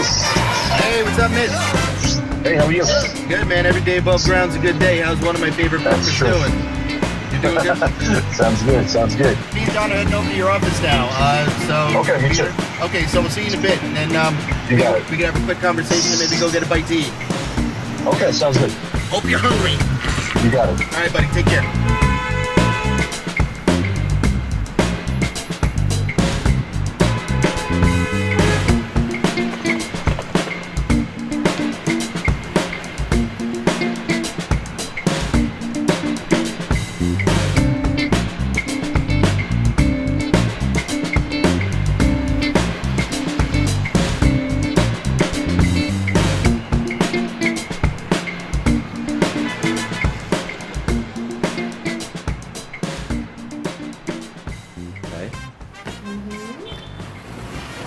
Hello. Hey, what's up, Mitch? Hey, how are you? Good, man. Every day above ground's a good day. How's one of my favorite brokers doing? You doing good? Sounds good. Sounds good. Me and John are heading over to your office now. Okay, me too. Okay, so we'll see you in a bit, and then You got it. we can have a quick conversation and maybe go get a bite to eat. Okay, sounds good. Hope you're hungry. You got it. All right, buddy. Take care.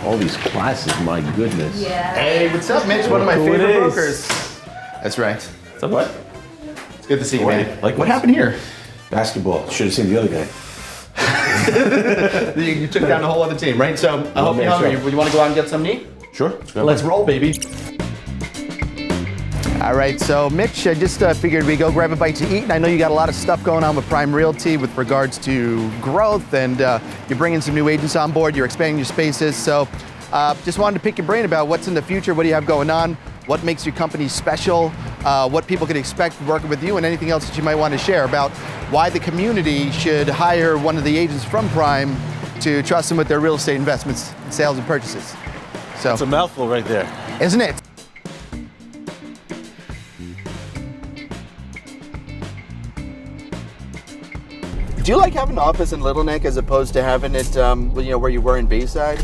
All these classes, my goodness. Yeah. Hey, what's up, Mitch? One of my Look who it favorite is. brokers. That's right. So what? It's good to see you, What? man. Like what happened here? Basketball. Should have seen the other guy. You took down a whole other team, right? So I hope you're hungry. You want to go out and get some to eat? Sure. Let's roll, baby. All right, so Mitch, I just figured we'd go grab a bite to eat. And I know you got a lot of stuff going on with PRIME Realty with regards to growth, and you're bringing some new agents on board. You're expanding your spaces. So just wanted to pick your brain about what's in the future. What do you have going on? What makes your company special? What people can expect working with you, and anything else that you might want to share about why the community should hire one of the agents from PRIME to trust them with their real estate investments, sales, and purchases. So, It's a mouthful right there. isn't it? Do you like having an office in Little Neck as opposed to having it, where you were in Bayside,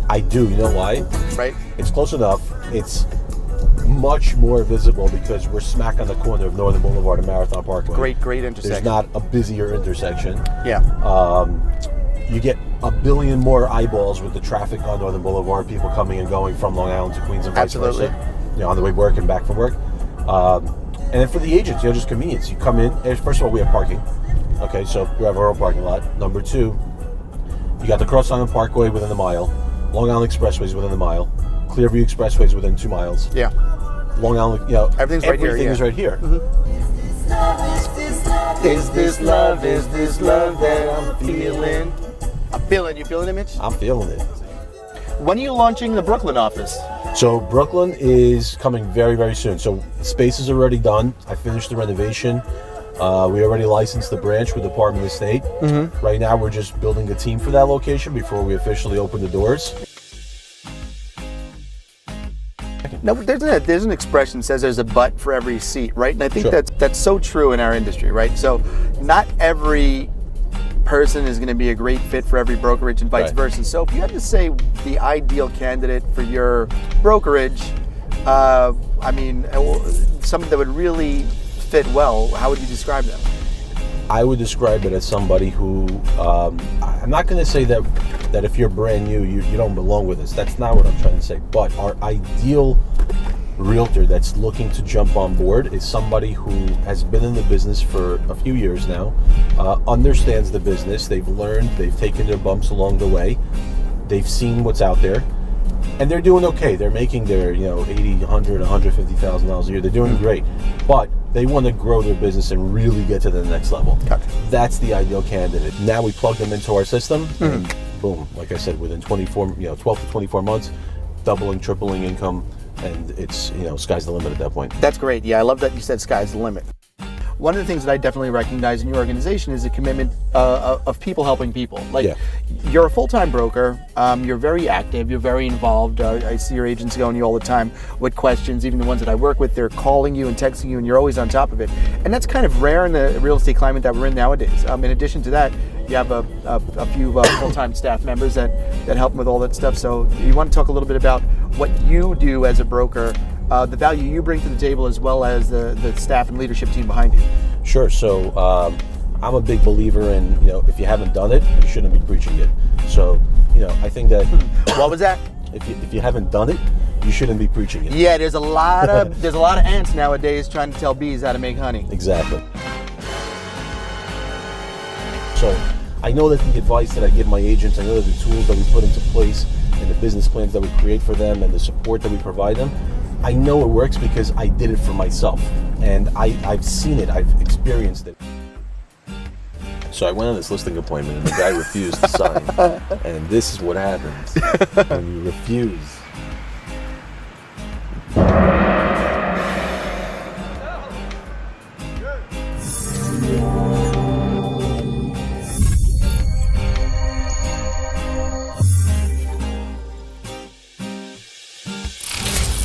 I do. You know why? right? It's close enough. It's much more visible because we're smack on the corner of Northern Boulevard and Marathon Parkway. Great intersection. There's not a busier intersection. Yeah. You get a billion more eyeballs with the traffic on Northern Boulevard, people coming and going from Long Island to Queens and vice Absolutely. versa. On the way to work and back from work. And then for the agents, just convenience. You come in, and first of all, we have parking. Okay, so we have our own parking lot. Number two, you got the Cross Island Parkway within the mile, Long Island Expressways within the mile, Clearview Expressways within 2 miles. Yeah. Long Island, Everything's right here, everything yeah. is right here. Is this love? Is this love that I'm feeling? You feeling it, Mitch? I'm feeling it. When are you launching the Brooklyn office? So Brooklyn is coming very, very soon. So the space is already done. I finished the renovation. We already licensed the branch with the Department of State. Mm-hmm. Right now, we're just building a team for that location before we officially open the doors. No, there's an expression that says there's a butt for every seat, right? And I think Sure. that's so true in our industry, right? So not every person is going to be a great fit for every brokerage and vice Right. versa. So if you had to say the ideal candidate for your brokerage, something that would really fit well, how would you describe them? I would describe it as somebody who, I'm not going to say that if you're brand new, you don't belong with us. That's not what I'm trying to say. But our ideal realtor that's looking to jump on board is somebody who has been in the business for a few years now, understands the business, they've learned, they've taken their bumps along the way, they've seen what's out there, and they're doing okay. They're making their, $80,000, $100,000, $150,000 a year. They're doing great, but they want to grow their business and really get to the next level. Gotcha. That's the ideal candidate. Now we plug them into our system, and boom, like I said, within 12 to 24 months, doubling, tripling income, and it's, sky's the limit at that point. That's great. Yeah, I love that you said sky's the limit. One of the things that I definitely recognize in your organization is the commitment of people helping people. Yeah. You're a full-time broker. You're very active. You're very involved. I see your agents going to you all the time with questions. Even the ones that I work with, they're calling you and texting you, and you're always on top of it. And that's kind of rare in the real estate climate that we're in nowadays. In addition to that, you have a few full-time staff members that help with all that stuff. So you want to talk a little bit about what you do as a broker, the value you bring to the table, as well as the staff and leadership team behind you. Sure. So I'm a big believer in, if you haven't done it, you shouldn't be preaching it. So, I think that What was that? if you haven't done it, you shouldn't be preaching it. Yeah, there's a lot of ants nowadays trying to tell bees how to make honey. Exactly. So I know that the advice that I give my agents, I know that the tools that we put into place and the business plans that we create for them and the support that we provide them, I know it works because I did it for myself. And I've seen it, I've experienced it. So I went on this listing appointment and the guy refused to sign. And this is what happens when you refuse